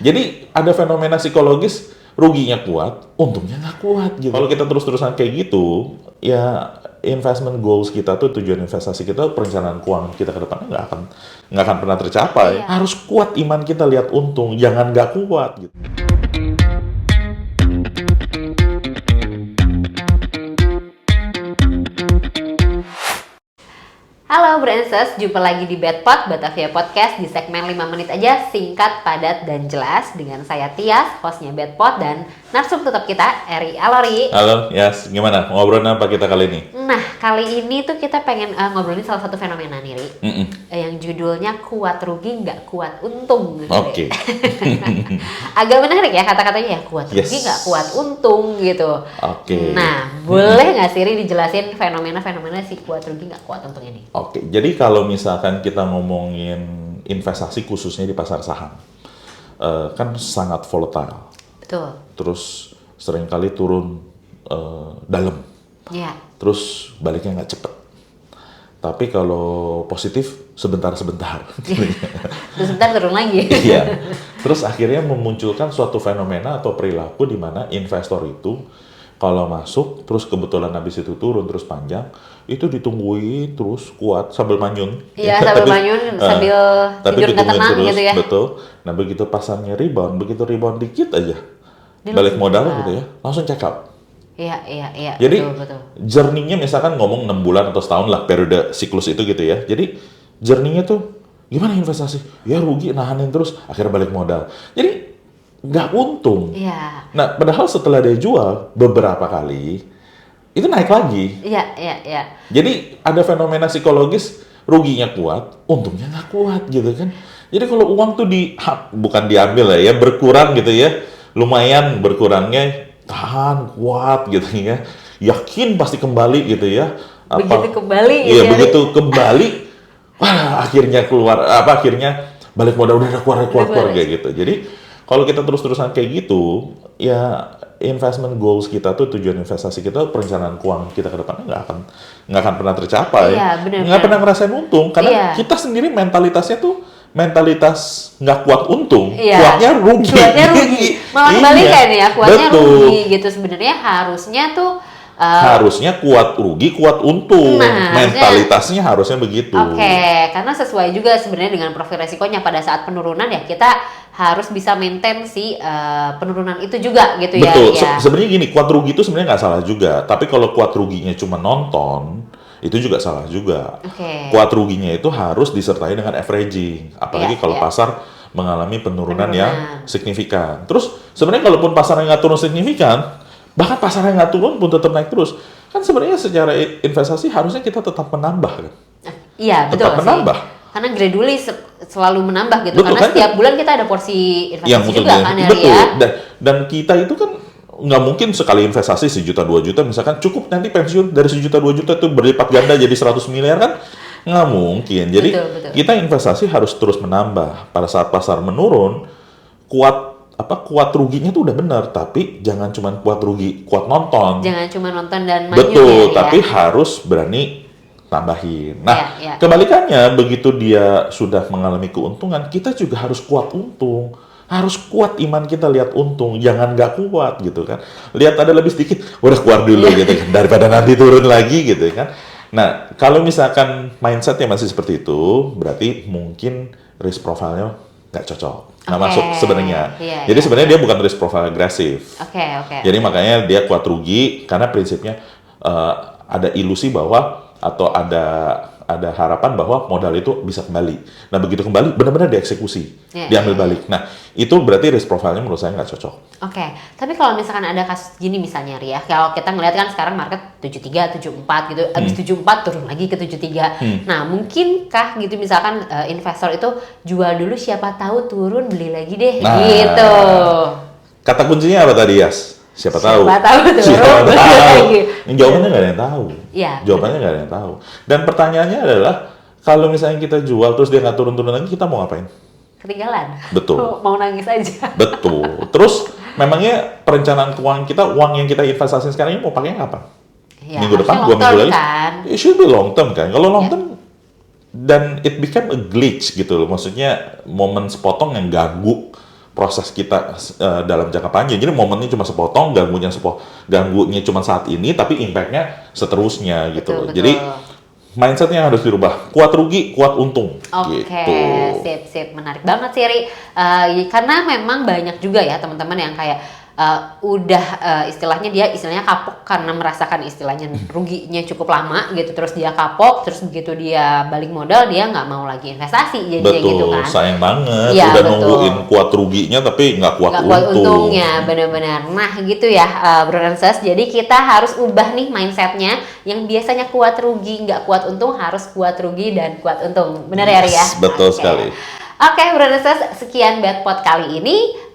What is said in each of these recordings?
Jadi ada fenomena psikologis, ruginya kuat, untungnya nggak kuat gitu. Kalau kita terus-terusan kayak gitu, ya investment goals kita tuh, tujuan investasi kita, perencanaan keuangan kita ke depannya nggak akan pernah tercapai. Iya. Harus kuat iman kita lihat untung, jangan nggak kuat gitu. Halo Brancers, jumpa lagi di Bedpot Batavia Podcast di segmen 5 menit aja, singkat, padat, dan jelas dengan saya Tias, hostnya Bedpot, dan narsum tetap kita, Eri Alori. Halo, Yas, gimana? Ngobrolin apa kita kali ini? Nah, kali ini tuh kita pengen ngobrolin salah satu fenomena nih, Ri. Mm-mm. Yang judulnya kuat rugi nggak kuat untung. Oke. Agak menarik ya kata-katanya ya, kuat rugi Yes. nggak kuat untung gitu. Oke. Nah, boleh nggak sih Ri dijelasin fenomena-fenomena si kuat rugi nggak kuat untung ini? Oke, jadi kalau misalkan kita ngomongin investasi khususnya di pasar saham, kan sangat volatile. Betul. Terus seringkali turun dalam, Iya. terus baliknya nggak cepet. Tapi kalau positif sebentar-sebentar. Terus sebentar turun lagi. Iya. Terus akhirnya memunculkan suatu fenomena atau perilaku di mana investor itu kalau masuk terus kebetulan habis itu turun terus panjang, itu ditungguin terus kuat sambil manyun. Iya, sambil manyun, sambil tapi tidur nggak ditungguin tenang terus, gitu ya. betul. Nah begitu pasarnya rebound, begitu rebound dikit aja, Dia balik langsung modal check out. gitu ya, langsung check out. Iya. Jadi betul. journey-nya misalkan ngomong 6 bulan atau setahun lah periode siklus itu gitu ya. Jadi journey-nya tuh gimana investasi? Ya rugi, nahanin terus, akhirnya balik modal. Jadi nggak untung. Iya. Nah, padahal setelah dia jual beberapa kali, itu naik lagi. Iya. Jadi ada fenomena psikologis, ruginya kuat, untungnya nggak kuat gitu kan. Jadi kalau uang tuh bukan diambil ya, berkurang gitu ya, lumayan berkurangnya, tahan, kuat gitu ya, yakin pasti kembali gitu ya. Begitu kembali gitu Iya, ya. begitu kembali, wah akhirnya akhirnya balik modal udah keluar Keluar. kayak gitu. Jadi kalau kita terus-terusan kayak gitu, ya investment goals kita tuh, tujuan investasi kita, perencanaan keuangan kita ke depannya nggak akan pernah tercapai. Iya, benar. Nggak pernah ngerasain untung karena Iya. kita sendiri mentalitasnya tuh mentalitas nggak kuat untung, Iya. kuatnya rugi. Kuatnya rugi. Malah Iya, kebalikan ya, kuatnya betul. rugi gitu. Sebenarnya harusnya tuh Harusnya kuat rugi, kuat untung. Nah, Mentalitasnya harusnya begitu. Oke, karena sesuai juga sebenarnya dengan profil resikonya pada saat penurunan ya kita harus bisa maintain si penurunan itu juga gitu ya. Betul. Ya. Sebenarnya gini, kuat rugi itu sebenarnya nggak salah juga. Tapi kalau kuat ruginya cuma nonton, itu juga salah juga. Oke. Kuat ruginya itu harus disertai dengan averaging. Apalagi Iya, kalau iya. pasar mengalami penurunan yang Penurunan. signifikan. Terus sebenarnya kalaupun pasarnya nggak turun signifikan, bahkan pasarnya nggak turun pun tetap naik terus. Kan sebenarnya secara investasi harusnya kita tetap menambah kan. Iya, betul Tetap sih. menambah. Karena gradually selalu menambah gitu. Betul, Karena kan? setiap bulan kita ada porsi investasi Yang juga kan ya. betul. Ya. Dan kita itu kan nggak mungkin sekali investasi 1 juta 2 juta misalkan cukup nanti pensiun dari 1 juta 2 juta itu berlipat ganda jadi 100 miliar kan nggak mungkin. Jadi Betul. kita investasi harus terus menambah. Pada saat pasar menurun, kuat ruginya tuh udah benar, tapi jangan cuma kuat rugi, kuat nonton. Jangan cuma nonton dan manyun Betul, ya. tapi harus berani tambahin. Nah, Iya. kebalikannya begitu dia sudah mengalami keuntungan, kita juga harus kuat untung. Harus kuat iman kita lihat untung, jangan nggak kuat gitu kan. Lihat ada lebih sedikit, udah keluar dulu gitu kan, daripada nanti turun lagi gitu kan. Nah, kalau misalkan mindsetnya masih seperti itu, berarti mungkin risk profile-nya nggak cocok. Nggak Oke. masuk sebenarnya. Iya, Jadi iya. sebenarnya dia bukan risk profile agresif. Oke. Jadi makanya dia kuat rugi karena prinsipnya ada ilusi bahwa atau ada harapan bahwa modal itu bisa kembali. Nah begitu kembali benar-benar dieksekusi, Iya, diambil iya. balik. Nah itu berarti risk profile-nya menurut saya nggak cocok. Oke, tapi kalau misalkan ada kasus gini misalnya Ria, kalau kita ngeliat kan sekarang market 73, 74 gitu, abis 74 turun lagi ke 73. Nah, mungkinkah gitu misalkan investor itu jual dulu siapa tahu turun beli lagi deh Nah, gitu. Kata kuncinya apa tadi Yas? Siapa tahu? Siapa tahu turun Siapa beli tahu? lagi. Ini jawabannya nggak ada yang tahu. Iya. Jawabannya nggak ada yang tahu. Dan pertanyaannya adalah kalau misalnya kita jual terus dia nggak turun-turun lagi, kita mau ngapain? Ketinggalan. Betul. Mau nangis aja. Betul. Terus memangnya perencanaan keuangan kita, uang yang kita investasi sekarang ini mau pakai kapan? Ya, Minggu depan, 2 harusnya long minggu term lagi? kan. It should be long term kan. Kalau long Ya. term, dan it became a glitch gitu loh. Maksudnya momen sepotong yang ganggu proses kita dalam jangka panjang. Jadi momennya cuma sepotong, ganggunya cuma saat ini, tapi impact-nya seterusnya gitu loh. Betul. Jadi mindset-nya harus dirubah. Kuat rugi, kuat untung. Oke, Gitu. sip. Menarik banget sih, Ri. Karena memang banyak juga ya teman-teman yang kayak istilahnya kapok karena merasakan istilahnya ruginya cukup lama gitu, terus dia kapok, terus begitu dia balik modal dia nggak mau lagi investasi jadinya Betul, gitu kan. sayang banget. Ya, Udah betul. nungguin kuat ruginya tapi nggak kuat Nggak kuat untung. untungnya, benar-benar. Nah gitu ya, Bro dan Sis. Jadi kita harus ubah nih mindsetnya, yang biasanya kuat rugi nggak kuat untung, harus kuat rugi dan kuat untung. Benar ya, Ri ya? Yes, betul Oke. sekali. Oke, Bro dan Sis, sekian Bedpot kali ini.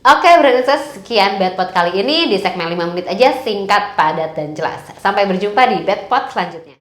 Oke, Bro dan Sis, sekian Bedpot kali ini di segmen 5 menit aja, singkat, padat, dan jelas. Sampai berjumpa di Bedpot selanjutnya.